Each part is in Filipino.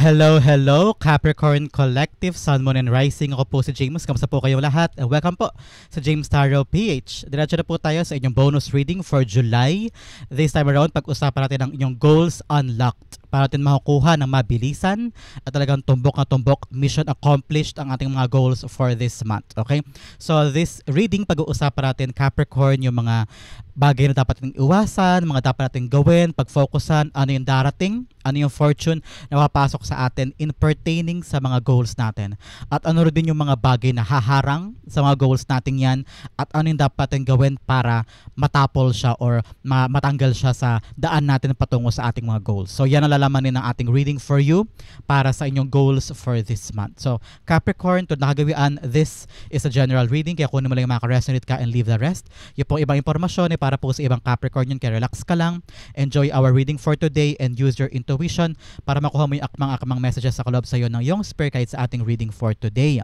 Hello, Capricorn Collective, Sun, Moon, and Rising. Ako po si James. Kamusta po kayong lahat? Welcome po sa James Tarot PH. Diretso na po tayo sa inyong bonus reading for July. This time around, pag-usapan natin ang inyong goals unlocked para natin makukuha ng mabilisan at talagang tumbok na tumbok, mission accomplished ang ating mga goals for this month. Okay? So this reading, pag-uusapan natin, Capricorn, yung mga bagay na dapat natin iwasan, mga dapat natin gawin, pag-focusan, ano yung darating, ano yung fortune na mapasok sa atin in pertaining sa mga goals natin. At ano rin yung mga bagay na haharang sa mga goals natin yan at ano yung dapat natin gawin para matapol siya or matanggal siya sa daan natin patungo sa ating mga goals. So yan ang lalamanin ng ating reading for you para sa inyong goals for this month. So Capricorn, to nakagawian, this is a general reading, kaya kunin mo lang yung maka-resonate ka and leave the rest. Yung pong ibang impormasyon para po sa ibang Capricorn yun, kaya relax ka lang, enjoy our reading for today and use your intuition para makuha mo yung akmang messages sa kaloob sa iyo ng iyong spirit guide sa ating reading for today.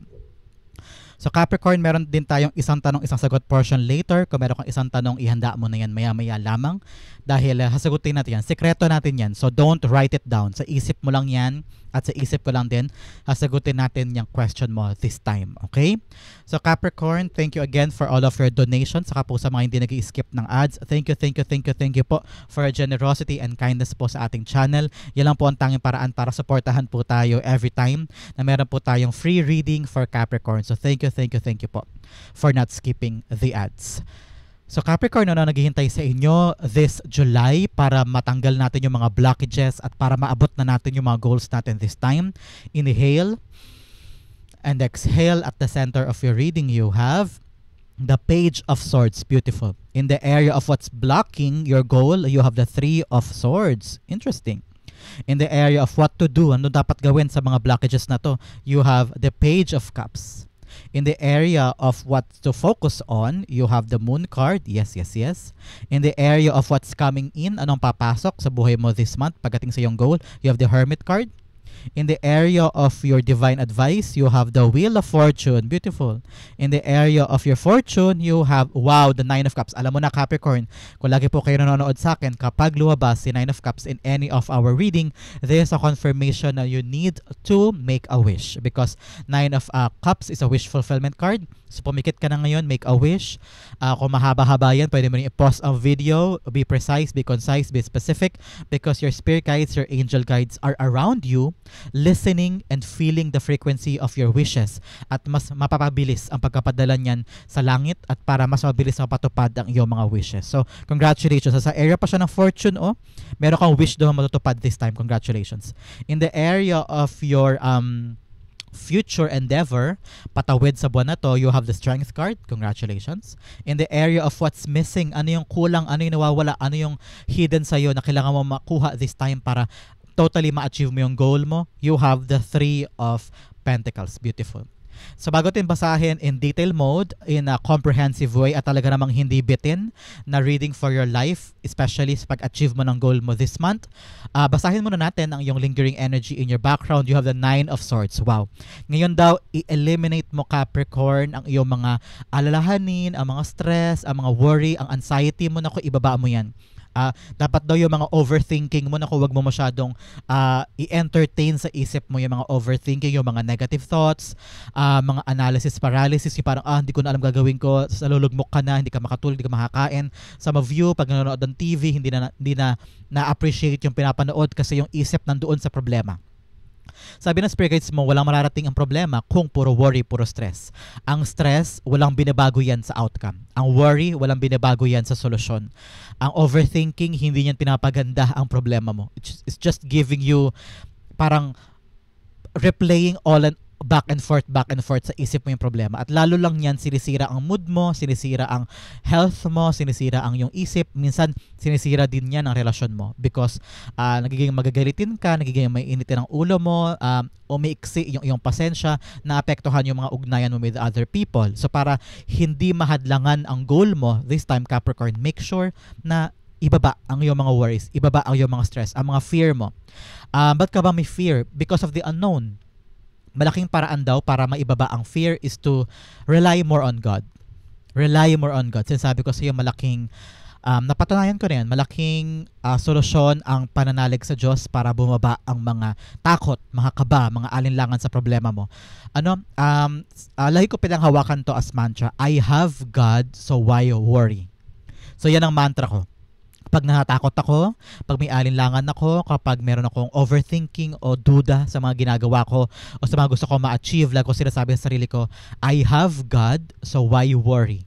So Capricorn, meron din tayong isang tanong, isang sagot portion later. Kung meron kang isang tanong, ihanda mo na yan maya-maya lamang dahil hasagutin natin yan. Sekreto natin yan. So don't write it down. Sa isip mo lang yan at sa isip ko lang din, hasagutin natin yung question mo this time. Okay? So Capricorn, thank you again for all of your donations. Saka po sa mga hindi nag-i-skip ng ads. Thank you po for your generosity and kindness po sa ating channel. Yan lang po ang tanging paraan para supportahan po tayo every time na meron po tayong free reading for Capricorn. So thank you po for not skipping the ads. So Capricorn, ano naghihintay sa inyo this July para matanggal natin yung mga blockages at para maabot na natin yung mga goals natin this time? Inhale and exhale. At the center of your reading, you have the Page of Swords. Beautiful. In the area of what's blocking your goal, you have the Three of Swords. Interesting. In the area of what to do, ano dapat gawin sa mga blockages na to, you have the Page of Cups. In the area of what to focus on, you have the Moon card. Yes. In the area of what's coming in, anong papasok sa buhay mo this month pagdating sa iyong goal, you have the Hermit card. In the area of your divine advice, you have the Wheel of Fortune. Beautiful. In the area of your fortune, you have, wow, the Nine of Cups. Alam mo na, Capricorn, kung lagi po kayo nanonood sa akin, kapag lumabas si Nine of Cups in any of our reading, there's a confirmation na you need to make a wish because Nine of Cups is a wish fulfillment card. So pumikit ka na ngayon, make a wish. Kung mahaba-haba yan, pwede mo rin i-pause ang video, be precise, be concise, be specific because your spirit guides, your angel guides are around you, listening and feeling the frequency of your wishes at mas mapapabilis ang pagkapadala niyan sa langit at para mas mabilis mapatupad ang iyong mga wishes. So, congratulations. Sa area pa siya ng fortune, meron kang wish doon matutupad this time. Congratulations. In the area of your future endeavor, patawid sa buwan na to, you have the Strength card. Congratulations. In the area of what's missing, ano yung kulang, ano yung nawawala, ano yung hidden sa'yo na kailangan mo makuha this time para totally ma-achieve mo yung goal mo, you have the Three of Pentacles. Beautiful. So bago natin basahin in detail mode, in a comprehensive way at talaga namang hindi bitin na reading for your life, especially sa pag-achieve mo ng goal mo this month, basahin muna natin ang iyong lingering energy in your background. You have the Nine of Swords. Wow. Ngayon daw, i-eliminate mo, Capricorn, ang iyong mga alalahanin, ang mga stress, ang mga worry, ang anxiety mo. Naku, ibaba mo yan. Dapat daw yung mga overthinking mo, naku, wag mo masyadong i-entertain sa isip mo yung mga overthinking, yung mga negative thoughts, mga analysis paralysis, yung parang hindi ko na alam gagawin ko, salulugmok ka na, hindi ka makatulog, hindi ka makakain, sa view pag nanonood ng TV, hindi na appreciate yung pinapanood kasi yung isip nandoon sa problema. Sabi ng spirit guides mo, walang mararating ang problema kung puro worry, puro stress. Ang stress, walang binabago yan sa outcome. Ang worry, walang binabago yan sa solusyon. Ang overthinking, hindi yan pinapaganda ang problema mo. It's just giving you parang replaying all and back and forth sa isip mo yung problema. At lalo lang yan, sinisira ang mood mo, sinisira ang health mo, sinisira ang yung isip. Minsan, sinisira din yan ang relasyon mo because nagiging magagalitin ka, nagiging may initin ang ulo mo, umiiksi yung iyong pasensya, naapektuhan yung mga ugnayan mo with other people. So para hindi mahadlangan ang goal mo, this time Capricorn, make sure na ibaba ang iyong mga worries, ibaba ang iyong mga stress, ang mga fear mo. Ba't ka ba may fear? Because of the unknown. Malaking paraan daw para maibaba ang fear is to rely more on God. Rely more on God. Sinasabi ko sa iyo, malaking Napatunayan ko na yan, malaking solusyon ang pananalig sa Diyos para bumaba ang mga takot, mga kaba, mga alinlangan sa problema mo. Lagi ko pinanghawakan to as mantra, I have God, so why worry? So yan ang mantra ko. Pag natatakot ako, pag may alinlangan ako, kapag meron akong overthinking o duda sa mga ginagawa ko o sa mga gusto ko ma-achieve, like ko sinasabi sa sarili ko, I have God, so why worry?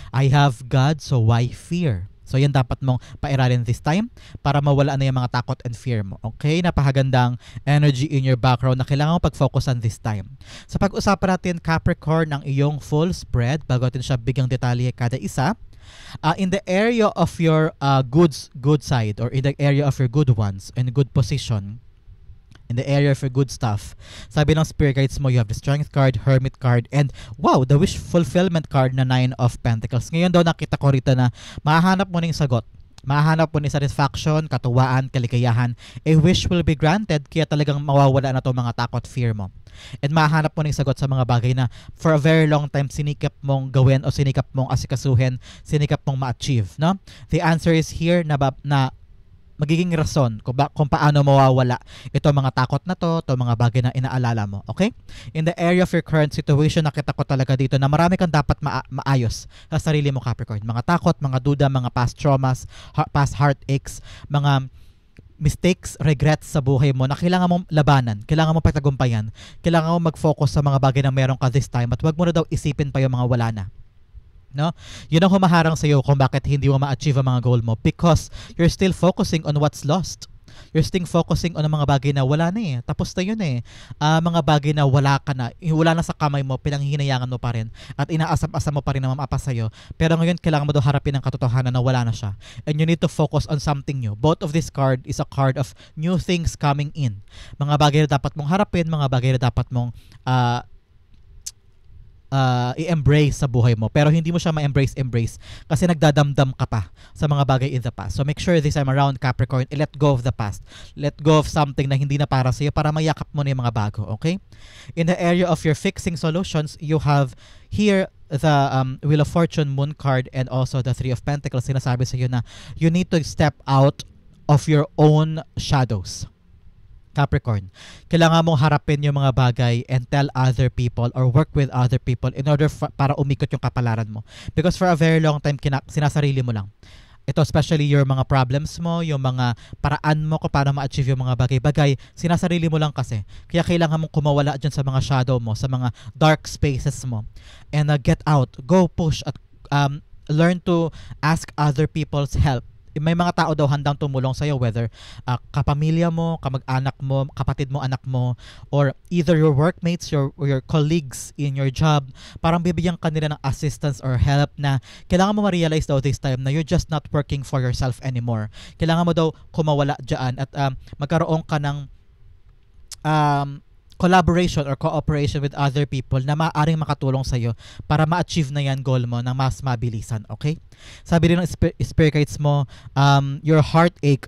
I have God, so why fear? So yan dapat mong pairalin this time para mawala na yung mga takot and fear mo. Okay? Napakagandang energy in your background na kailangan mo pag-focusan this time. Sa pag-usapan natin, Capricorn, ang iyong full spread, bago natin siya bigyang detalye kada isa, in the area of your good side, or in the area of your good ones and good position, in the area of your good stuff, sabi ng spirit guides mo, you have the Strength card, Hermit card, and wow, the wish fulfillment card na 9 of Pentacles. Ngayon daw nakita ko rito na mahanap mo ng sagot. Mahanap mo ni satisfaction, katuwaan, kaligayahan. A wish will be granted, kaya talagang mawawala na itong mga takot, fear mo. And mahanap mo ng sagot sa mga bagay na for a very long time sinikap mong gawin o sinikap mong asikasuhin, sinikap mong ma-achieve, no? The answer is here na magiging rason kung paano mawawala ito mga takot na to mga bagay na inaalala mo, okay? In the area of your current situation, nakita ko talaga dito na marami kang dapat maayos sa sarili mo, Capricorn. Mga takot, mga duda, mga past traumas, past heartaches, mga mistakes, regrets sa buhay mo na kailangan mong labanan, kailangan mong pagtagumpayan, kailangan mong mag-focus sa mga bagay na meron ka this time at wag mo na daw isipin pa yung mga wala na. No? Yun ang humaharang sa iyo kung bakit hindi mo ma-achieve ang mga goal mo, because you're still focusing on what's lost. You're still focusing on mga bagay na wala na eh. Tapos na yun eh. Mga bagay na wala ka na, wala na sa kamay mo, pinanghihinayangan mo pa rin at inaasam-asam mo pa rin na mamapa sa'yo. Pero ngayon, kailangan mo daw harapin ang katotohanan na wala na siya. And you need to focus on something new. Both of this card is a card of new things coming in. Mga bagay na dapat mong harapin, mga bagay na dapat mong i-embrace sa buhay mo, pero hindi mo siya ma-embrace kasi nagdadamdam ka pa sa mga bagay in the past. So make sure this time around, Capricorn, let go of the past. Let go of something na hindi na para sa iyo para mayakap mo na yung mga bago, okay? In the area of your fixing solutions, you have here the Wheel of Fortune, Moon card, and also the Three of Pentacles. Sinasabi sa iyo na you need to step out of your own shadows. Capricorn, kailangan mong harapin yung mga bagay and tell other people or work with other people in order para umikot yung kapalaran mo. Because for a very long time, sinasarili mo lang. Ito, especially your mga problems mo, yung mga paraan mo kung paano ma-achieve yung mga bagay-bagay, sinasarili mo lang kasi. Kaya kailangan mong kumawala dyan sa mga shadow mo, sa mga dark spaces mo. And get out, go push at learn to ask other people's help. May mga tao daw handang tumulong sa'yo, whether kapamilya mo, kamag-anak mo, kapatid mo, anak mo, or either your workmates, your colleagues in your job. Parang bibigyan ka nila ng assistance or help na kailangan mo ma-realize daw this time na you're just not working for yourself anymore. Kailangan mo daw kumawala dyan at magkaroon ka ng collaboration or cooperation with other people na maaaring makatulong sa iyo para ma-achieve na yan goal mo ng mas mabilisan, okay? Sabi rin ng spirit guides mo, your heartache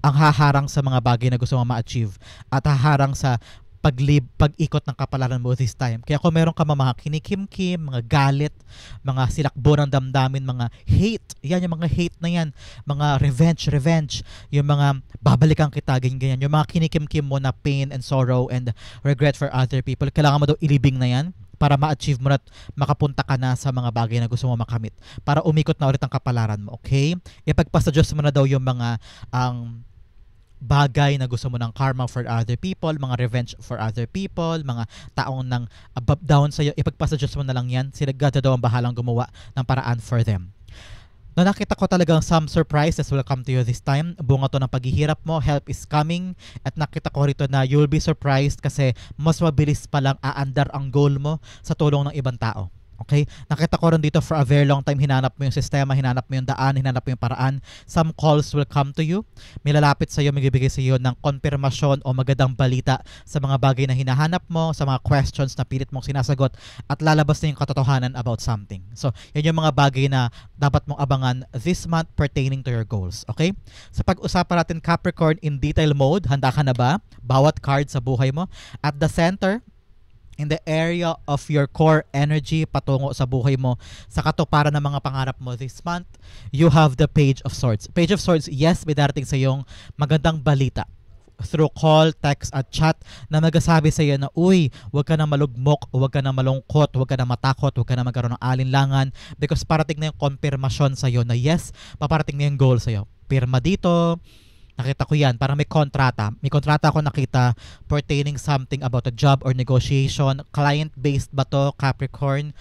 ang haharang sa mga bagay na gusto mo ma-achieve at haharang sa pag-ikot ng kapalaran mo this time. Kaya kung meron ka mga kinikim-kim, mga galit, mga silakbo ng damdamin, mga hate, yan yung mga hate na yan, mga revenge, yung mga babalikan kita, ganyan, yung mga kinikim-kim mo na pain and sorrow and regret for other people, kailangan mo daw ilibing na yan para ma-achieve mo at makapunta ka na sa mga bagay na gusto mo makamit para umikot na ulit ang kapalaran mo, okay? Ipagpasa Diyos mo na daw yung mga bagay na gusto mo ng karma for other people, mga revenge for other people, mga taong nang down sa'yo, ipagpasa-Diyos mo na lang yan. Sila God daw ang bahalang gumawa ng paraan for them. No, nakita ko talagang some surprises will come to you this time. Bunga to ng paghihirap mo, help is coming. At nakita ko rito na you'll be surprised kasi mas mabilis palang aandar ang goal mo sa tulong ng ibang tao. Okay? Nakita ko rin dito for a very long time, hinanap mo yung sistema, hinanap mo yung daan, hinanap mo yung paraan. Some calls will come to you. May lalapit sa iyo, magbibigay sa iyo ng konfirmasyon o magandang balita sa mga bagay na hinahanap mo, sa mga questions na pilit mong sinasagot at lalabas na yung katotohanan about something. So, yan yung mga bagay na dapat mong abangan this month pertaining to your goals. Okay? Sa pag-usapan natin Capricorn in detail mode, handa ka na ba? Bawat card sa buhay mo. At the center, In the area of your core energy patungo sa buhay mo, sa katuparan ng mga pangarap mo this month, you have the Page of Swords. Page of Swords, yes, may darating sa iyong magandang balita through call, text, at chat na nagsasabi sa iyo na, uy, huwag ka na malugmok, huwag ka na malungkot, huwag ka na matakot, huwag ka na magkaroon ng alinlangan because parating na yung confirmation sa iyo na yes, paparating na yung goal sa iyo. Pirma dito, nakita ko yan, parang may kontrata. May kontrata ako nakita pertaining something about a job or negotiation. Client-based ba to, Capricorn?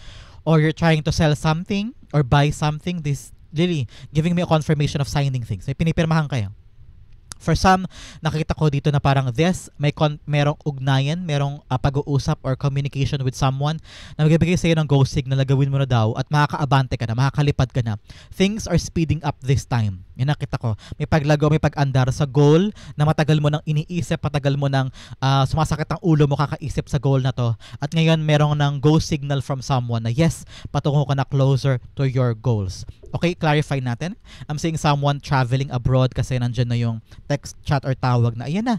Or you're trying to sell something or buy something. This really giving me a confirmation of signing things. May pinipirmahan kayo. For some, nakita ko dito na parang this, merong ugnayan, merong pag-uusap or communication with someone na magbibigay sa'yo ng go signal na gawin mo na daw at makakaabante ka na, makakalipad ka na. Things are speeding up this time. Yan nakita ko. May paglago, may pag-andar sa goal na matagal mo nang iniisip, matagal mo nang sumasakit ang ulo mo kakaisip sa goal na to. At ngayon, merong ng go signal from someone na yes, patungo ka na closer to your goals. Okay, clarify natin. I'm saying someone traveling abroad kasi nandyan na yung text, chat, or tawag na ayan na,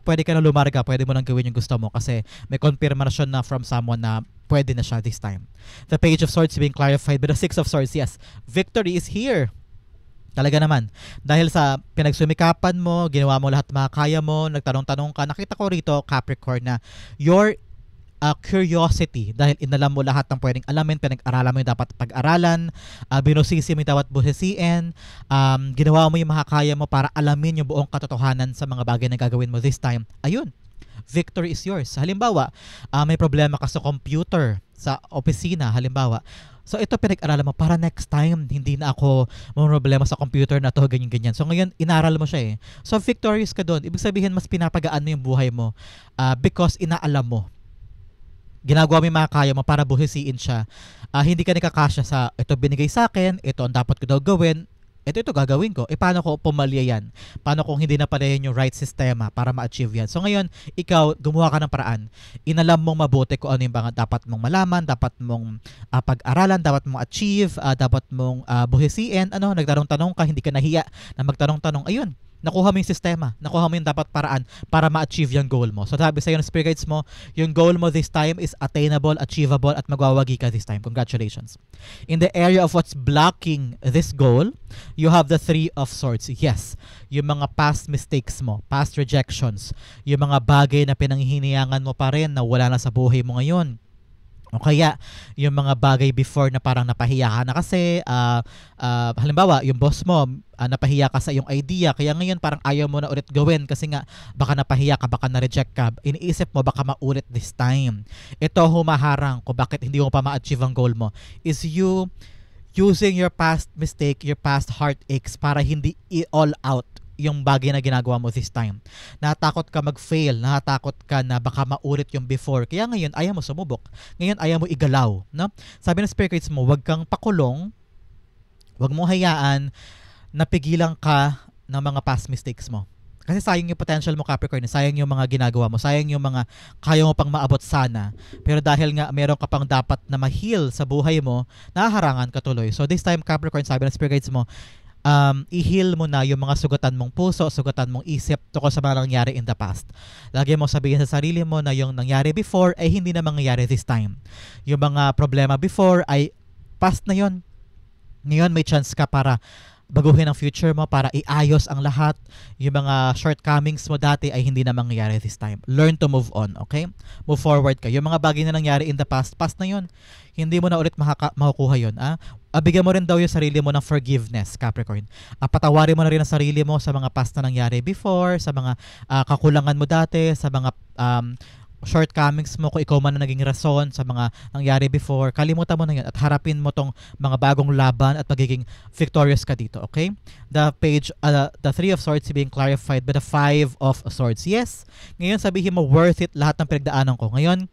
pwede ka na lumarga, pwede mo nang gawin yung gusto mo kasi may confirmation na from someone na pwede na siya this time. The Page of Swords being clarified by the Six of Swords. Yes, victory is here. Talaga naman. Dahil sa pinagsumikapan mo, ginawa mo lahat makakaya mo, nagtanong-tanong ka, nakita ko rito, Capricorn, na your curiosity, dahil inalam mo lahat ng pwedeng alamin, pinag-aralan mo yung dapat pag-aralan, binusisi mo yung dapat busisiin, ginawa mo yung makakaya mo para alamin yung buong katotohanan sa mga bagay na gagawin mo this time. Ayun, victory is yours. Halimbawa, may problema ka sa computer, sa opisina, halimbawa. So ito pinag-aralan mo para next time hindi na ako may problema sa computer na to, ganyan-ganyan. So ngayon, inaral mo siya eh. So victorious ka doon. Ibig sabihin, mas pinapagaan mo yung buhay mo because inaalam mo. Ginagawa mo yung mga kaya mo para buhisiin siya. Hindi ka nakakasya sa ito binigay sa akin, ito ang dapat ko daw gawin, ito gagawin ko. Paano ko pumalya yan? Paano kung hindi na pala yan yung right sistema para ma-achieve yan? So ngayon, ikaw, gumawa ka ng paraan. Inalam mong mabuti kung ano yung mga dapat mong malaman, dapat mong pag-aralan, dapat mong achieve, dapat mong buhisiin. Nagtanong-tanong ka, hindi ka nahiya na magtanong-tanong. Ayun, nakuha mo yung sistema, nakuha mo yung dapat paraan para ma-achieve yung goal mo. So sabi sa'yo ng spirit guides mo, yung goal mo this time is attainable, achievable, at magwawagi ka this time. Congratulations. In the area of what's blocking this goal, you have the Three of Swords. Yes, yung mga past mistakes mo, past rejections, yung mga bagay na pinanghihinayangan mo pa rin na wala na sa buhay mo ngayon. O kaya, yung mga bagay before na parang napahiya ka na kasi, halimbawa, yung boss mo, napahiya ka sa iyong idea, kaya ngayon parang ayaw mo na ulit gawin kasi nga baka napahiya ka, baka na-reject ka, iniisip mo baka maulit this time. Ito humaharang kung bakit hindi mo pa ma-achieve ang goal mo is you using your past mistake, your past heartaches para hindi i-all out yung bagay na ginagawa mo this time. Natakot ka mag-fail, natakot ka na baka maulit yung before. Kaya ngayon, ayaw mo sumubok. Ngayon, ayaw mo igalaw. No? Sabi ng spirit guides mo, huwag kang pakulong, huwag mo hayaan na pigilan ka ng mga past mistakes mo. Kasi sayang yung potential mo, Capricorn, sayang yung mga ginagawa mo, sayang yung mga kaya mo pang maabot sana. Pero dahil nga meron ka pang dapat na ma-heal sa buhay mo, nahaharangan ka tuloy. So this time, Capricorn, sabi ng spirit guides mo, i-heal mo na yung mga sugatan mong puso, sugatan mong isip tungkol sa mga nangyari in the past. Lagi mo sabihin sa sarili mo na yung nangyari before ay hindi na mangyayari this time. Yung mga problema before ay past na yon. Ngayon may chance ka para baguhin ang future mo, para iayos ang lahat. Yung mga shortcomings mo dati ay hindi na mangyayari this time. Learn to move on, okay? Move forward ka. Yung mga bagay na nangyari in the past, past na yun. Hindi mo na ulit makukuha yun. Bigyan mo rin daw yung sarili mo ng forgiveness, Capricorn. Patawarin mo na rin ang sarili mo sa mga past na nangyari before, sa mga kakulangan mo dati, sa mga shortcomings mo, kung ikaw man na naging rason sa mga nangyari before, kalimutan mo na yun at harapin mo tong mga bagong laban at magiging victorious ka dito, okay? The Three of Swords being clarified by the Five of Swords. Yes, ngayon sabihin mo, worth it lahat ng pinagdaanan ko. Ngayon,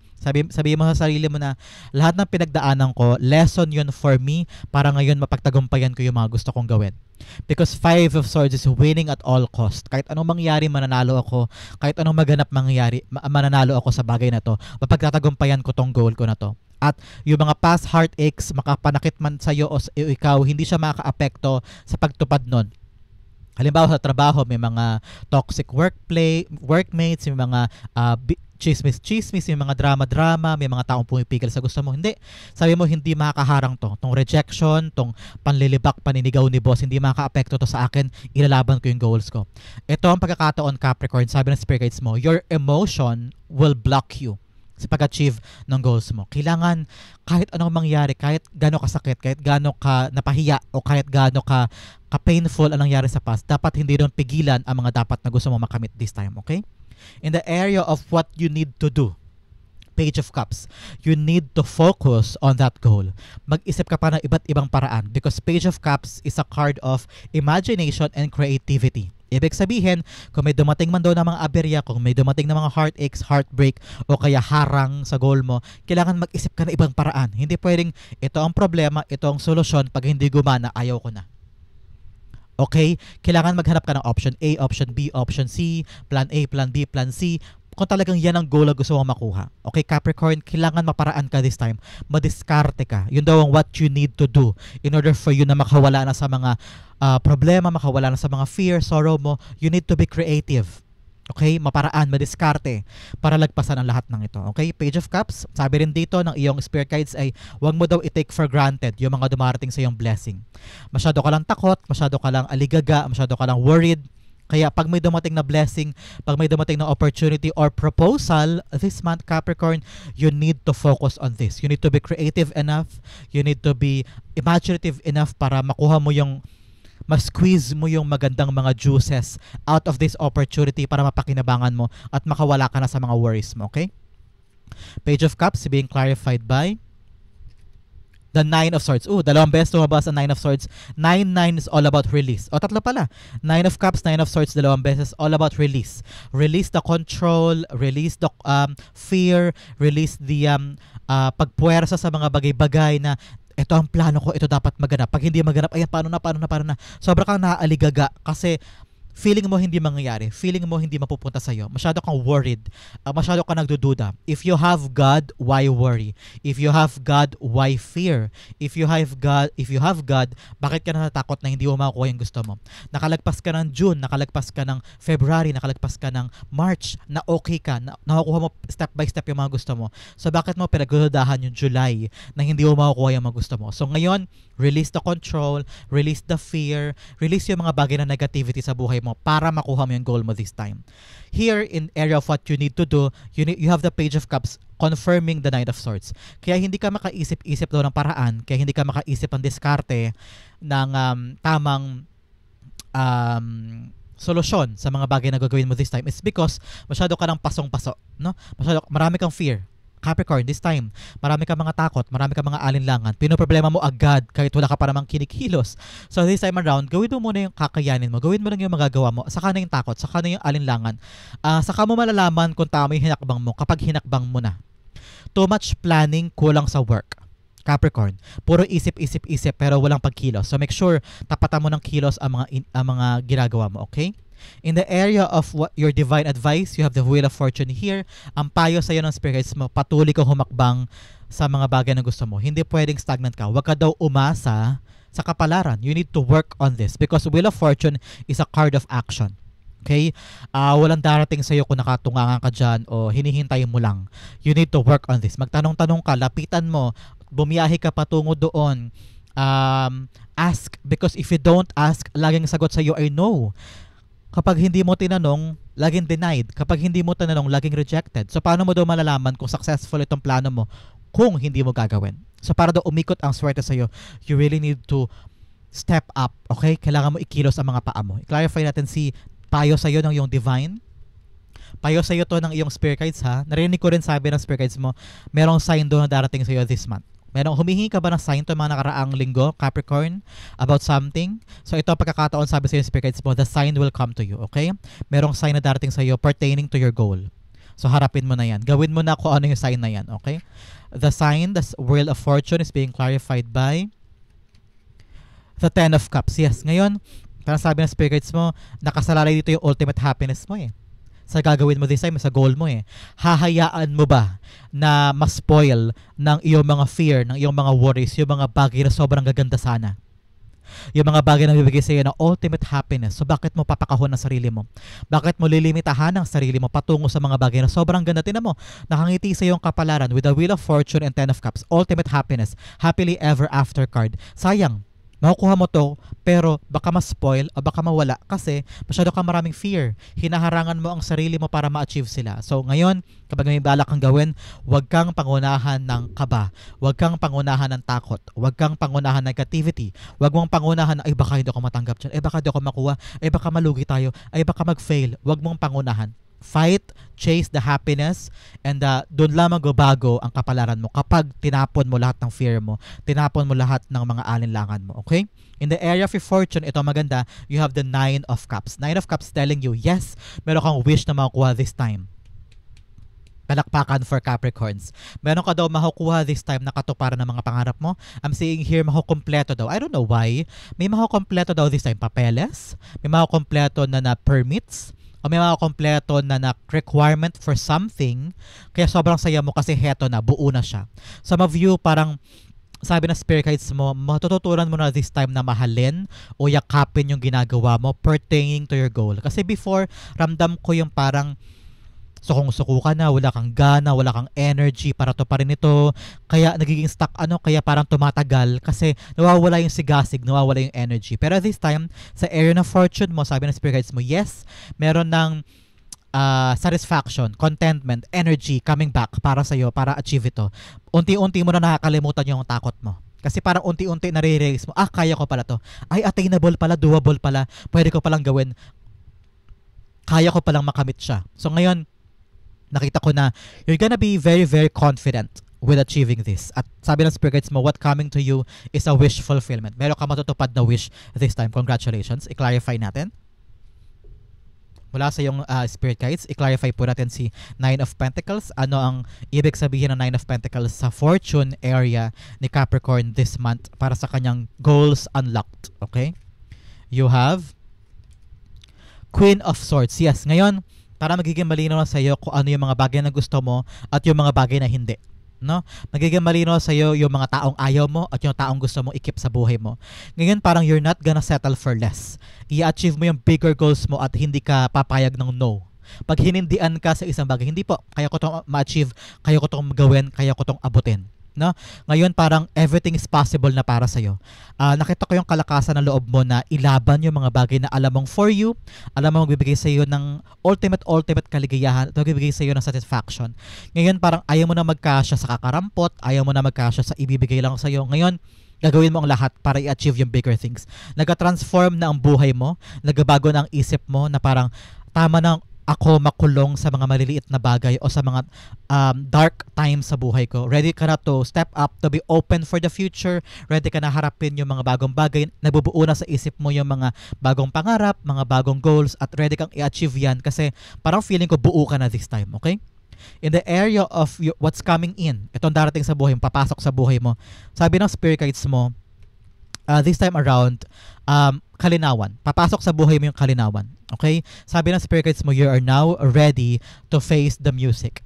sabihin mo sa sarili mo na lahat ng pinagdaanan ko, lesson yun for me para ngayon mapagtagumpayan ko yung mga gusto kong gawin. Because Five of Swords is winning at all cost. Kahit anong mangyari, mananalo ako. Kahit anong maganap mangyari, mananalo ako sa bagay na to. Mapagtatagumpayan ko tong goal ko na to. At yung mga past heartaches, makapanakit man sa'yo o ikaw, hindi siya makaka-apekto sa pagtupad nun. Halimbawa sa trabaho, may mga toxic workmates, may mga chismis, may mga drama-drama, may mga taong pumipigil sa gusto mo. Hindi. Sabi mo, hindi makakaharang to. Tong rejection, tong panlilibak, paninigaw ni boss, hindi makaka-apekto to sa akin, ilalaban ko yung goals ko. Ito ang pagkakataon, Capricorn, sabi ng spirit guides mo, your emotion will block you sa pag-achieve ng goals mo. Kailangan kahit anong mangyari, kahit gaano kasakit, kahit gaano ka napahiya, o kahit gaano ka painful ang nangyari sa past, dapat hindi doon pigilan ang mga dapat na gusto mo makamit this time, okay? In the area of what you need to do, Page of Cups, you need to focus on that goal. Mag-isip ka pa ng iba't ibang paraan because Page of Cups is a card of imagination and creativity. Ibig sabihin, kung may dumating man daw ng mga aberya, kung may dumating ng mga heartaches, heartbreak, o kaya harang sa goal mo, kailangan mag-isip ka ng ibang paraan. Hindi pwedeng, ito ang problema, ito ang solusyon, pag hindi gumana, ayaw ko na. Okay? Kailangan maghanap ka ng option A, option B, option C, plan A, plan B, plan C, kung talagang yan ang goal na gusto mong makuha. Okay, Capricorn, kailangan maparaan ka this time. Madiskarte ka. Yun daw ang what you need to do in order for you na makawala na sa mga problema, makawala na sa mga fear, sorrow mo. You need to be creative. Okay, maparaan, madiskarte para lagpasan ang lahat ng ito. Okay, Page of Cups, sabi rin dito ng iyong spirit guides ay huwag mo daw i-take for granted yung mga dumarating sa iyong blessing. Masyado ka lang takot, masyado ka lang aligaga, masyado ka lang worried. Kaya pag may dumating na blessing, pag may dumating na opportunity or proposal this month, Capricorn, you need to focus on this. You need to be creative enough. You need to be imaginative enough para makuha mo yung, ma-squeeze mo yung magandang mga juices out of this opportunity para mapakinabangan mo at makawala ka na sa mga worries mo, okay? Page of Cups being clarified by the Nine of Swords. Dalawang beses tumabas ang Nine of Swords. 9-9 is all about release. Tatlo pala. Nine of Cups, Nine of Swords, dalawang beses, all about release. Release the control, release the fear, release the pagpuwersa sa mga bagay-bagay na ito ang plano ko, ito dapat maganap. Pag hindi maganap, ayan, paano na. Sobra kang naaaligaga kasi feeling mo hindi mangyayari, feeling mo hindi mapupunta sa'yo, masyado kang worried, masyado kang nagdududa. If you have God, why worry? If you have God, why fear? If you have God, bakit ka natatakot na hindi mo makukuha yung gusto mo? Nakalagpas ka ng June, nakalagpas ka ng February, nakalagpas ka ng March, na okay ka, nakukuha mo step by step yung mga gusto mo. So bakit mo pinagdududahan yung July na hindi mo makukuha yung mga gusto mo? So ngayon, release the control, release the fear, release yung mga bagay na negativity sa buhay mo para makuha mo yung goal mo this time. Here, in area of what you need to do, you have the Page of Cups confirming the Knight of Swords. Kaya hindi ka makaisip-isip daw ng paraan, kaya hindi ka makaisip ng diskarte ng tamang solusyon sa mga bagay na gagawin mo this time. It's because masyado ka ng pasong-paso, no? Marami kang fear. Capricorn, this time, marami ka mga takot, marami ka mga alinlangan, pinoproblema mo agad kahit wala ka pa namang kinikilos. So this time around, gawin mo muna yung kakayanin mo, gawin mo lang yung magagawa mo, saka na yung takot, saka na yung alinlangan. Saka mo malalaman kung tama yung hinakbang mo kapag hinakbang mo na. Too much planning, kulang sa work. Capricorn, puro isip pero walang pagkilos. So make sure tapatan mo ng kilos ang mga ginagawa mo, okay? In the area of what your divine advice, you have the Wheel of Fortune here. Ang payo sa iyo ng spirit guides mo, patuloy kang humakbang sa mga bagay na gusto mo. Hindi pwedeng stagnant ka. Huwag ka daw umasa sa kapalaran. You need to work on this because Wheel of Fortune is a card of action. Okay? Walang darating sa iyo kung nakatungangan ka dyan o hinihintayin mo lang. You need to work on this. Magtanong-tanong ka, lapitan mo, bumiyahe ka patungo doon. Ask, because if you don't ask, laging sagot sa iyo ay no. Kapag hindi mo tinanong, laging denied. Kapag hindi mo tinanong, laging rejected. So, paano mo daw malalaman kung successful itong plano mo kung hindi mo gagawin? So, para daw umikot ang swerte sa'yo, you really need to step up. Okay? Kailangan mo ikilos ang mga paa mo. I-clarify natin si payo sa'yo ng iyong divine. Payo sa'yo to ng iyong spirit guides, ha? Narinig ko rin sabi ng spirit guides mo, merong sign doon na darating sa'yo this month. Humihingi ka ba ng sign to mga nakaraang linggo, Capricorn, about something? So ito ang pagkakataon, sabi sa iyo spirit guides mo, the sign will come to you, okay? Merong sign na darating sa iyo pertaining to your goal. So harapin mo na yan. Gawin mo na kung ano yung sign na yan, okay? The sign, the Wheel of Fortune is being clarified by the Ten of Cups. Yes, ngayon, parang sabi ng spirit guides mo, nakasalalay dito yung ultimate happiness mo sa gagawin mo this time, sa goal mo Hahayaan mo ba na ma-spoil ng iyong mga fear, ng iyong mga worries, yung mga bagay na sobrang gaganda sana? Yung mga bagay na bibigay sa'yo ng ultimate happiness. So bakit mo papakahon ang sarili mo? Bakit mo lilimitahan ang sarili mo patungo sa mga bagay na sobrang ganda? Tinan mo, nakangiti sa yung kapalaran with the Wheel of Fortune and Ten of Cups. Ultimate happiness. Happily ever after card. Sayang, makukuha mo to, pero baka ma-spoil o baka mawala kasi masyado kang maraming fear. Hinaharangan mo ang sarili mo para ma-achieve sila. So ngayon, kapag may balak kang gawin, huwag kang pangunahan ng kaba. Huwag kang pangunahan ng takot. Huwag kang pangunahan ng negativity. Huwag mong pangunahan na, ay baka hindi ako matanggap dyan. Ay baka hindi ako makuha. Ay baka malugi tayo. Ay baka mag-fail. Huwag mong pangunahan. Fight, chase the happiness, and doon lamang bago ang kapalaran mo kapag tinapon mo lahat ng fear mo, tinapon mo lahat ng mga alinlangan mo, okay? In the area of your fortune, ito maganda, you have the Nine of Cups. Nine of Cups telling you, yes, meron kang wish na makukuha this time. Palakpakan for Capricorns. Meron ka daw makukuha this time na katuparan ng mga pangarap mo. I'm seeing here makukumpleto daw. I don't know why. May makukumpleto daw this time. Papeles. May makukumpleto na permits. O may mga kompleto na requirement for something, kaya sobrang saya mo kasi heto na, buo na siya. Some of you, parang sabi na spirit guides mo, matututunan mo na this time na mahalin o yakapin yung ginagawa mo pertaining to your goal. Kasi before, ramdam ko yung parang sukong-suko ka na, wala kang gana, wala kang energy para to pa rin ito. Kaya nagiging stuck kaya parang tumatagal kasi nawawala yung sigasig, nawawala yung energy. Pero this time, sa area ng fortune mo, sabi ng spirit guides mo, yes, meron ng satisfaction, contentment, energy coming back para sa'yo, para achieve ito. Unti-unti mo na nakakalimutan yung takot mo. Kasi parang unti-unti nare-realize mo, kaya ko pala to. Ay, attainable pala, doable pala, pwede ko palang gawin. Kaya ko palang makamit siya. So ngayon, nakita ko na you're gonna be very, very confident with achieving this. At sabi ng spirit guides mo, what coming to you is a wish fulfillment. Meron ka matutupad na wish this time. Congratulations. I-clarify natin. Mula sa iyong spirit guides, i-clarify po natin si Nine of Pentacles. Ano ang ibig sabihin ng Nine of Pentacles sa fortune area ni Capricorn this month para sa kanyang goals unlocked. Okay? You have Queen of Swords. Yes, ngayon, para magiging malinaw na sa iyo kung ano yung mga bagay na gusto mo at yung mga bagay na hindi. No? Magiging malinaw sa iyo yung mga taong ayaw mo at yung taong gusto mo i-keep sa buhay mo. Ngayon parang you're not gonna settle for less. I-achieve mo yung bigger goals mo at hindi ka papayag ng no. Pag hinindian ka sa isang bagay, hindi po, kaya ko itong ma-achieve, kaya ko itong gawin, kaya ko itong abutin. No? Ngayon parang everything is possible na para sa'yo. Nakita ko yung kalakasan ng loob mo na ilaban yung mga bagay na alam mong for you, alam mong magbibigay sa'yo ng ultimate kaligayahan at magbibigay sa'yo ng satisfaction. Ngayon parang ayaw mo na magkasya sa kakarampot, ayaw mo na magkasya sa ibibigay lang sa'yo. Ngayon, gagawin mo ang lahat para i-achieve yung bigger things. Nag-transform na ang buhay mo, nagbabago na ang isip mo na parang tama na ako makulong sa mga maliliit na bagay o sa mga dark times sa buhay ko. Ready ka na to step up, to be open for the future. Ready ka na harapin yung mga bagong bagay. Nabubuo na sa isip mo yung mga bagong pangarap, mga bagong goals, at ready kang i-achieve yan kasi parang feeling ko buo ka na this time, okay? In the area of what's coming in, itong darating sa buhay mo, papasok sa buhay mo, sabi ng spirit guides mo, this time around, kalinawan. Papasok sa buhay mo yung kalinawan. Okay? Sabi ng spirit guides mo, you are now ready to face the music.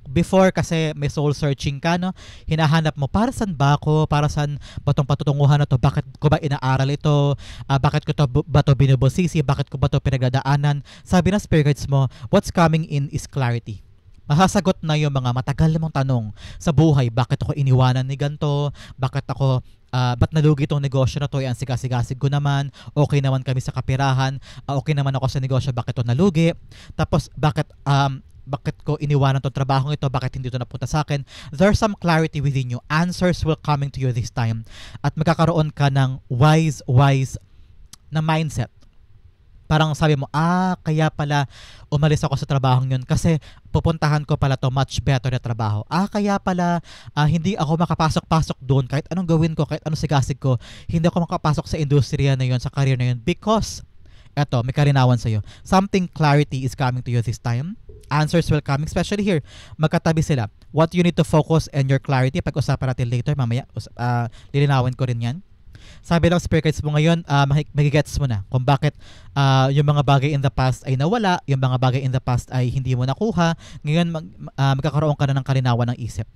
Before kasi may soul searching ka, no? Hinahanap mo, para saan ba ako? Para saan ba itong patutunguhan na to? Bakit ko ba inaaral ito? Bakit ko ba ito binubusisi? Bakit ko ba ito pinagdadaanan? Sabi ng spirit guides mo, what's coming in is clarity. Masasagot na yung mga matagal mong tanong sa buhay. Bakit ako iniwanan ni ganito? Bakit ako, ba't nalugi itong negosyo na to? Ang sigasig ko naman. Okay naman kami sa kapirahan. Okay naman ako sa negosyo. Bakit ito nalugi? Tapos, bakit ko iniwanan itong trabahong ito? Bakit hindi ito napunta sa akin? There's some clarity within you. Answers will coming to you this time. At magkakaroon ka ng wise na mindset. Parang sabi mo, kaya pala umalis ako sa trabahong yun kasi pupuntahan ko pala to much better na trabaho. Kaya pala hindi ako makapasok-pasok doon kahit anong gawin ko, kahit anong sigasig ko, hindi ako makapasok sa industriya na yun, sa career na yun because eto, may karinawan sa'yo. Something clarity is coming to you this time. Answers will come, especially here. Magkatabi sila. What you need to focus and your clarity, pag-usapan natin later, mamaya, lilinawin ko rin yan. Sabi ng spirit guides mo ngayon, magigets mo na kung bakit yung mga bagay in the past ay nawala, yung mga bagay in the past ay hindi mo nakuha. Ngayon, magkakaroon ka na ng kalinawan ng isip.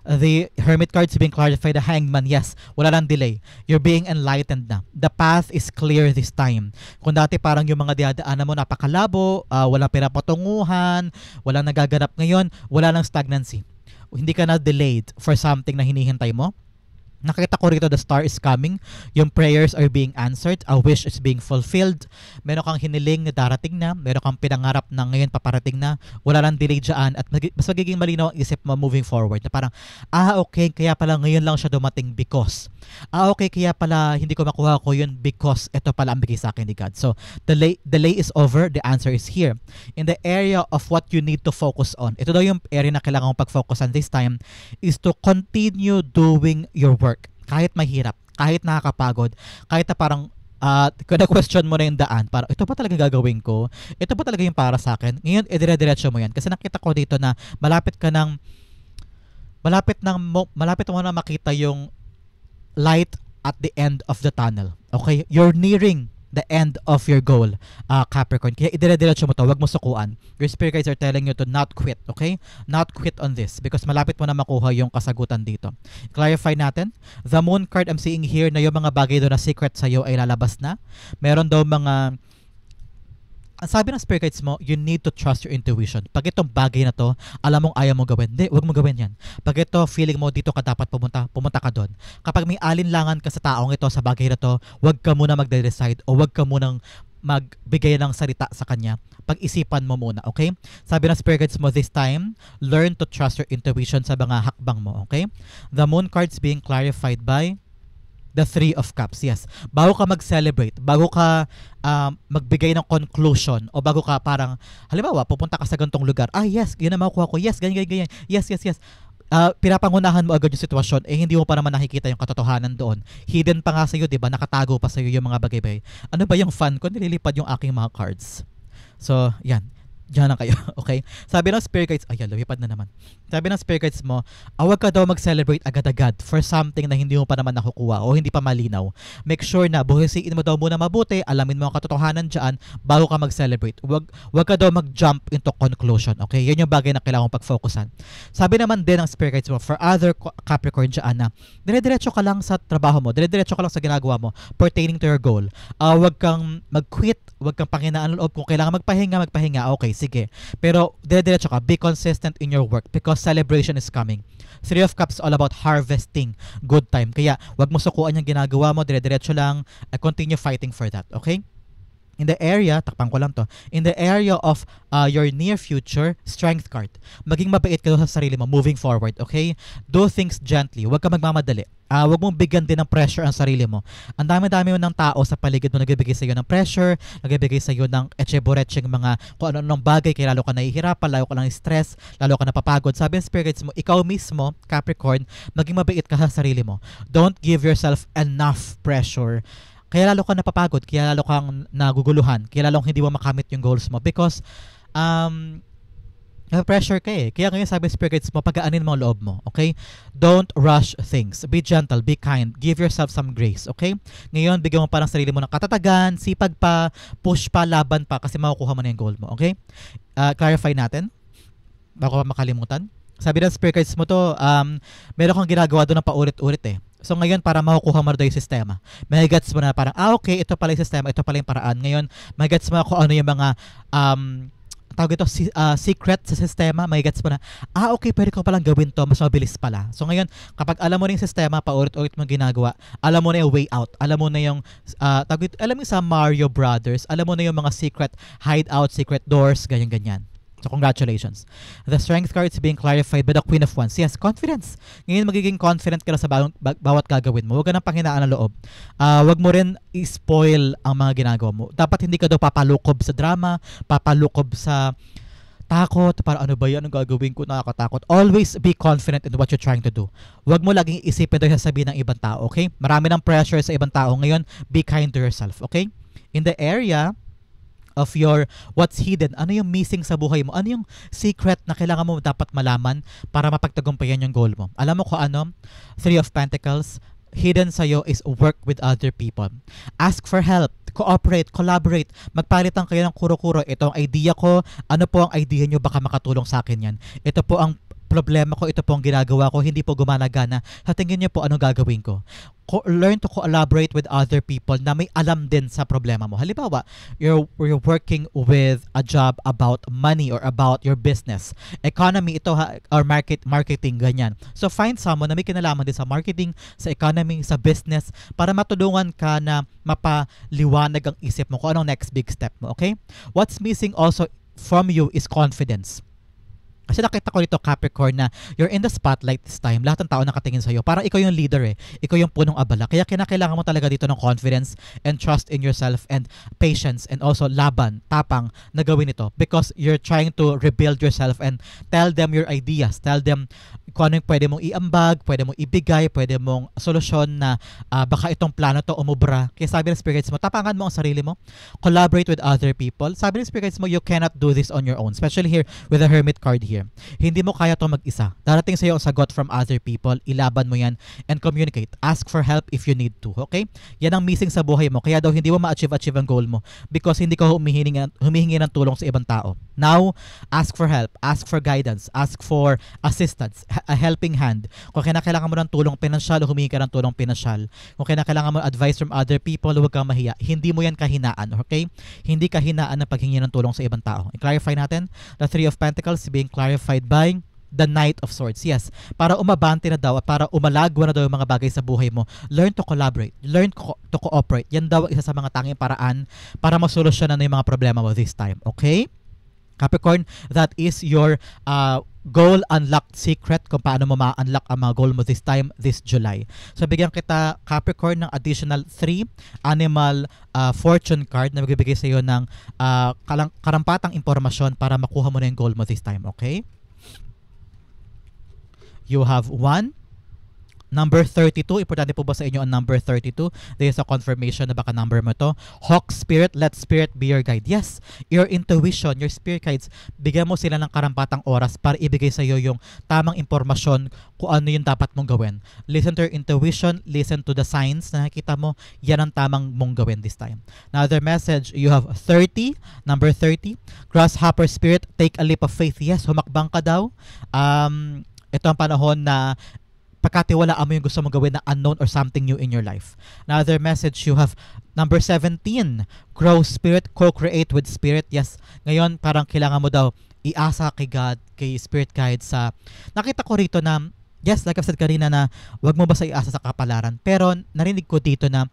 The Hermit cards being clarified. The Hangman, yes, wala lang delay. You're being enlightened na. The path is clear this time. Kung dati parang yung mga diadaanan mo napakalabo, walang pinapatunguhan, walang nagaganap, ngayon, wala lang stagnancy. Hindi ka na delayed for something na hinihintay mo. Nakita ko rito, the star is coming. Yung prayers are being answered. A wish is being fulfilled. Meron kang hiniling na darating na. Meron kang pinangarap na ngayon paparating na. Wala lang delay dyan. At mas magiging malinaw ang isip mo moving forward. Na parang, okay, kaya pala ngayon lang siya dumating because. Okay, kaya pala hindi ko makuha ko yun because ito pala ang bigay sa akin ni God. So, delay is over. The answer is here. In the area of what you need to focus on. Ito daw yung area na kailangan mong pag-focusan this time is to continue doing your work. Kahit mahirap, kahit nakakapagod, kahit na parang question mo na yung daan, parang ito pa talaga gagawin ko, ito pa talaga yung para sa akin. Ngayon, dire-diretso mo yan. Kasi nakita ko dito na malapit mo na makita yung light at the end of the tunnel. Okay? You're nearing the end of your goal, Capricorn. Kaya idire-diretso mo to, wag mo sukuan. Your spirit guides are telling you to not quit, okay? Not quit on this because malapit mo na makuha yung kasagutan dito. Clarify natin. The Moon card, I'm seeing here na yung mga bagay doon na secret sa'yo ay lalabas na. Meron daw mga ang sabi ng spirit guides mo, you need to trust your intuition. Pag itong bagay na to, alam mong ayaw mo gawin. Hindi, huwag mo gawin yan. Pag ito, feeling mo dito ka dapat pumunta ka doon. Kapag may alinlangan ka sa taong ito, sa bagay na to, huwag ka muna magde-decide o huwag ka munang magbigay ng salita sa kanya. Pag-isipan mo muna, okay? Sabi ng spirit guides mo this time, learn to trust your intuition sa mga hakbang mo, okay? The Moon cards being clarified by the Three of Cups, yes. Bago ka mag-celebrate, bago ka magbigay ng conclusion, o bago ka parang, halimbawa, pupunta ka sa ganitong lugar, yes, yun na makukuha ko, yes, ganyan, yes. Pinapangunahan mo agad yung sitwasyon, hindi mo pa naman nakikita yung katotohanan doon. Hidden pa nga sa'yo, diba? Nakatago pa sa'yo yung mga bagay-bagay. Ano ba yung fun ko? Nililipad yung aking mga cards. So, yan. Diyan na kayo, okay? Sabi ng spirit guides, lumipad na naman. Sabi ng spirit guides mo, huwag ka daw mag-celebrate agad-agad for something na hindi mo pa naman nakukuha o hindi pa malinaw. Make sure na buhisiin mo daw muna mabuti, alamin mo ang katotohanan dyan bago ka mag-celebrate. Huwag ka daw mag-jump into conclusion, okay? Yan yung bagay na kailangan mong pag-focusan. Sabi naman din ng spirit guides mo, for other Capricorn dyan na, dire-diretso ka lang sa trabaho mo, dire-diretso ka lang sa ginagawa mo pertaining to your goal. Huwag kang mag-quit, huwag kang panghinaan loob. Kung kailangan magpahinga, okay, sige. Pero dire-diretso ka, be consistent in your work because celebration is coming. Three of Cups all about harvesting good time. Kaya wag mo sukuan yung ginagawa mo, dire-diretso lang, continue fighting for that, okay? In the area, takpan ko lang to, in the area of your near future, Strength card. Maging mabait ka sa sarili mo moving forward, okay? Do things gently. Huwag ka magmamadali. Huwag mong bigyan din ng pressure ang sarili mo. Ang dami-dami mo ng tao sa paligid mo nagbibigay sa iyo ng pressure, nagbibigay sa iyo ng etcheborecheng mga kung ano-anong bagay, kaya lalo ka nahihirapan, lalo ka ng stress, lalo ka napapagod. Sabi ng spirits mo, ikaw mismo, Capricorn, maging mabait ka sa sarili mo. Don't give yourself enough pressure. Kaya lalo ka napapagod, kaya lalo kang naguguluhan, kaya lalo hindi mo makamit yung goals mo because pressure ka eh. Kaya ngayon sabi spirits mo, pagaanin mo ang loob mo, okay? Don't rush things. Be gentle, be kind. Give yourself some grace, okay? Ngayon, bigyan mo parang sarili mo ng katatagan, sipag pa, push pa, laban pa, kasi makukuha mo na yung goal mo, okay? Clarify natin, bago pa makalimutan. Sabi ng spirits mo to, meron kang ginagawa doon ng paulit-ulit eh. So ngayon, para makukuha mo na yung sistema. May gets mo na parang, okay, ito pala yung sistema, ito pala yung paraan. Ngayon, may gets mo kung ano yung mga tawag ito, secret sa sistema, may gets mo na, okay, pwede ko palang gawin to, mas mabilis pala. So ngayon, kapag alam mo na yung sistema, paulit-ulit mo ginagawa, alam mo na yung way out, alam mo na yung, alam mo sa Mario Brothers, alam mo na yung mga secret hideout, secret doors, ganyan-ganyan. So congratulations. The Strength card is being clarified by the Queen of Wands. Yes, confidence. Ngayon magiging confident ka na sa bawat gagawin mo. Huwag ka nang panghinaan ng loob. Huwag mo rin i-spoil ang mga ginagawa mo. Dapat hindi ka daw papalukob sa drama, papalukob sa takot, para ano ba yan, ang gagawin ko, nakakatakot. Always be confident in what you're trying to do. Huwag mo laging isipin daw sasabihin ng ibang tao, okay? Marami ng pressure sa ibang tao. Ngayon, be kind to yourself, okay? In the area of your what's hidden, ano yung missing sa buhay mo, ano yung secret na kailangan mo dapat malaman para mapagtagumpayan yung goal mo. Alam mo kung ano? Three of Pentacles, hidden sa'yo is work with other people. Ask for help. Cooperate, collaborate, magpalitan kayo ng kuro-kuro. Ito ang idea ko, ano po ang idea nyo, baka makatulong sa akin yan. Ito po ang problema ko, ito po ang ginagawa ko, hindi po gumana-gana. Sa tingin niyo po, anong gagawin ko? Learn to collaborate with other people na may alam din sa problema mo. Halimbawa, you're working with a job about money or about your business. Economy ito or marketing, ganyan. So find someone na may kinalaman din sa marketing, sa economy, sa business para matulungan ka na mapaliwanag ang isip mo kung anong next big step mo, okay? What's missing also from you is confidence. Kasi nakita ko dito, Capricorn, na you're in the spotlight this time. Lahat ng tao nakatingin sa'yo. Parang ikaw yung leader eh. Ikaw yung punong abala. Kaya kinakailangan mo talaga dito ng confidence and trust in yourself and patience and also laban, tapang na gawin ito. Because you're trying to rebuild yourself and tell them your ideas. Tell them kung ano yung pwede mong iambag, pwede mong ibigay, pwede mong solusyon na baka itong plano to umubra. Kaya sabi ng spirits mo, tapangan mo ang sarili mo. Collaborate with other people. Sabi ng spirits mo, you cannot do this on your own. Especially here with the Hermit card here. Hindi mo kaya to mag-isa. Darating sa iyo ang sagot from other people. Ilaban mo yan and communicate. Ask for help if you need to. Okay? Yan ang missing sa buhay mo. Kaya daw hindi mo ma-achieve ang goal mo because hindi ka humihingi ng tulong sa ibang tao. Now, ask for help. Ask for guidance. Ask for assistance. A helping hand. Kung kinakailangan mo ng tulong pinansyal, humingi ka ng tulong pinansyal. Kung kinakailangan mo advice from other people, huwag kang mahiya. Hindi mo yan kahinaan. Okay? Hindi kahinaan ng paghingi ng tulong sa ibang tao. I-clarify natin. The Three of Pentacles being clarified by the Knight of Swords. Yes, para umabante na daw at para umalagwa na daw yung mga bagay sa buhay mo. Learn to collaborate. Learn to cooperate. Yan daw isa sa mga tanging paraan para masolusyonan na yung mga problema mo this time. Okay? Capricorn, that is your goal unlocked secret kung paano mo ma-unlock ang mga goal mo this time, this July. So bigyan kita, Capricorn, ng additional 3 animal fortune card na magbibigay sa iyo ng karampatang impormasyon para makuha mo na yung goal mo this time. Okay? You have 1. Number 32, importante po ba sa inyo ang number 32? There is a confirmation na baka number mo to. Hawk Spirit, let Spirit be your guide. Yes, your intuition, your spirit guides, bigyan mo sila ng karampatang oras para ibigay sa iyo yung tamang impormasyon kung ano yung dapat mong gawin. Listen to your intuition, listen to the signs na nakikita mo, yan ang tamang mong gawin this time. Another message, you have 30, number 30. Grasshopper Spirit, take a leap of faith. Yes, humakbang ka daw. Ito ang panahon na pagkatiwalaan mo yung gusto mong gawin na unknown or something new in your life. Another message, you have number 17, grow spirit, co-create with spirit. Yes, ngayon parang kailangan mo daw iasa kay God, kay spirit guide sa... Nakita ko rito na, yes, like I've said kanina na wag mo basta iasa sa kapalaran. Pero narinig ko dito na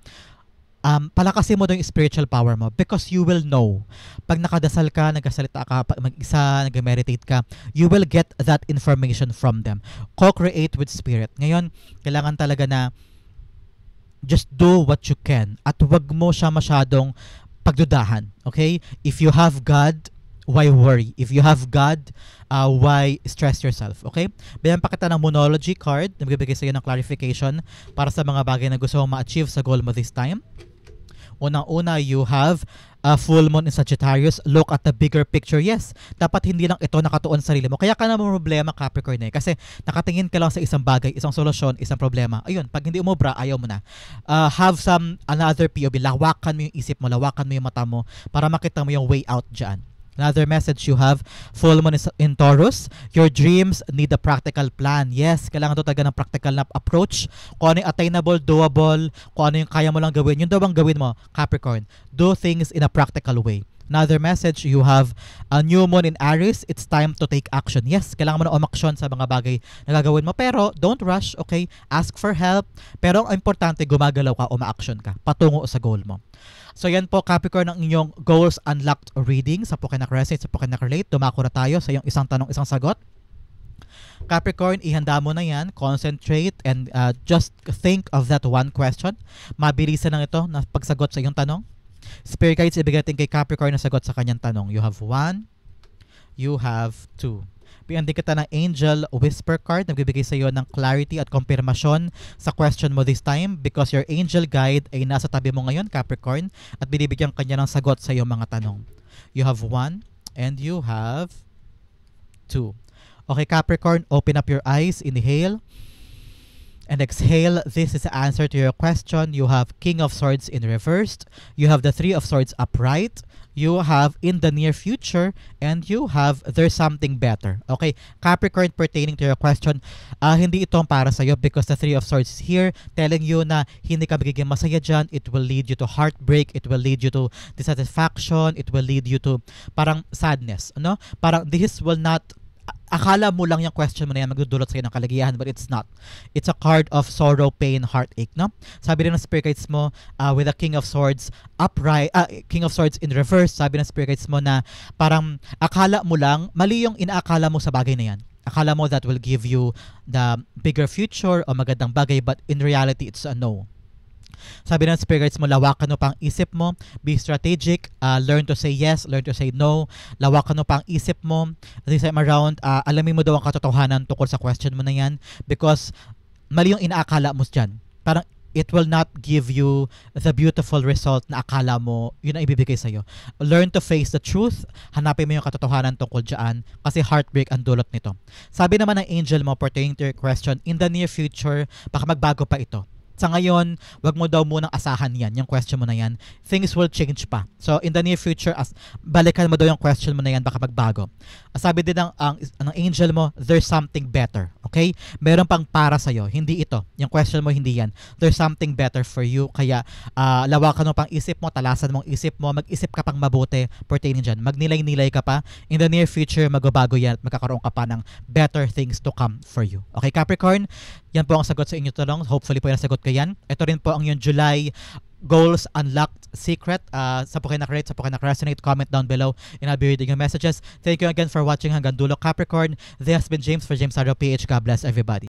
palakasin mo daw yung spiritual power mo because you will know. Pag nakadasal ka, nagkasalita ka, mag-isa, nag-meditate ka, you will get that information from them. Co-create with spirit. Ngayon, kailangan talaga na just do what you can at wag mo siya masyadong pagdudahan. Okay? If you have God, why worry? If you have God, why stress yourself? Okay? Bigyan pa kita ng Moonology card na magbibigay sa iyo ng clarification para sa mga bagay na gusto mong ma-achieve sa goal mo this time. Unang-una, you have a full moon in Sagittarius. Look at the bigger picture. Yes, dapat hindi lang ito nakatuon sa sarili mo. Kaya ka na problema, Capricorn, eh. Kasi nakatingin ka lang sa isang bagay, isang solusyon, isang problema. Ayun, pag hindi umubra, ayaw mo na. Have another POV. Lawakan mo yung isip mo, lawakan mo yung mata mo para makita mo yung way out dyan. Another message you have, full moon in Taurus. Your dreams need a practical plan. Yes, kailangan to talaga ng practical na approach. Kung ano yung attainable, doable, kung ano yung kaya mo lang gawin, yun daw ang gawin mo, Capricorn. Do things in a practical way. Another message, you have a new moon in Aries. It's time to take action. Yes, kailangan mo na umaksyon sa mga bagay na gagawin mo. Pero don't rush, okay? Ask for help. Pero ang importante, gumagalaw ka, uma-action ka, patungo sa goal mo. So yan po, Capricorn, ang inyong goals unlocked reading. Sa po kayo nakarelate, sa po kayo nakarelate. Dumako na tayo sa iyong isang tanong, isang sagot. Capricorn, ihanda mo na yan. Concentrate and just think of that one question. Mabilisan lang ito na pagsagot sa iyong tanong. Spirit guides, ibigay natin kay Capricorn na sagot sa kanyang tanong. You have 1, you have 2. Bigyan din kita ng Angel Whisper card na magbibigay sa iyo ng clarity at confirmation sa question mo this time because your angel guide ay nasa tabi mo ngayon, Capricorn, at binibigyan kanya ng sagot sa iyong mga tanong. You have 1 and you have 2. Okay, Capricorn, open up your eyes, inhale. And exhale. This is the answer to your question. You have King of Swords in reversed. You have the Three of Swords upright. You have in the near future, and you have there's something better. Okay, Capricorn, pertaining to your question, hindi ito para sa'yo because the Three of Swords is here telling you na hindi ka magiging masaya dyan. It will lead you to heartbreak. It will lead you to dissatisfaction. It will lead you to parang sadness. No? Parang this will not, akala mo lang yung question mo na yan magdudulot sa'yo ng kaligayahan, but it's not. It's a card of sorrow, pain, heartache, no? Sabi rin ng spirit guides mo, with the King of Swords upright, King of Swords in reverse, sabi ng spirit guides mo na parang akala mo lang, mali yung inaakala mo sa bagay na yan. Akala mo that will give you the bigger future o magandang bagay, but in reality, it's a no. Sabi ng spirit guides mo, lawakan mo pang isip mo, be strategic, learn to say yes, learn to say no, lawakan mo pang isip mo. This time around, alamin mo daw ang katotohanan tungkol sa question mo na yan because mali yung inaakala mo dyan. Parang it will not give you the beautiful result na akala mo yun ang ibibigay sa'yo. Learn to face the truth. Hanapin mo yung katotohanan tungkol dyan kasi heartbreak ang dulot nito. Sabi naman ng angel mo pertaining to your question, in the near future, baka magbago pa ito. Sa ngayon, wag mo daw munang asahan yan, yung question mo na yan. Things will change pa. So, in the near future, balikan mo daw yung question mo na yan, baka magbago. Sabi din ng angel mo, there's something better. Okay? Meron pang para sa'yo. Hindi ito. Yung question mo, hindi yan. There's something better for you. Kaya, lawakan mo pang isip mo, talasan mong isip mo, mag-isip ka pang mabuti pertaining dyan. Magnilay-nilay ka pa. In the near future, magbabago yan at magkakaroon ka pa ng better things to come for you. Okay, Capricorn? Yan po ang sagot sa inyo tanong. Hopefully po yung nasagot ko yan. Ito rin po ang yung July goals unlocked secret. Sa po kayo na-create, sa po kayo na-resonate, comment down below and I'll be reading your messages. Thank you again for watching hanggang dulo, Capricorn. This has been James for James Taro PH. God bless everybody.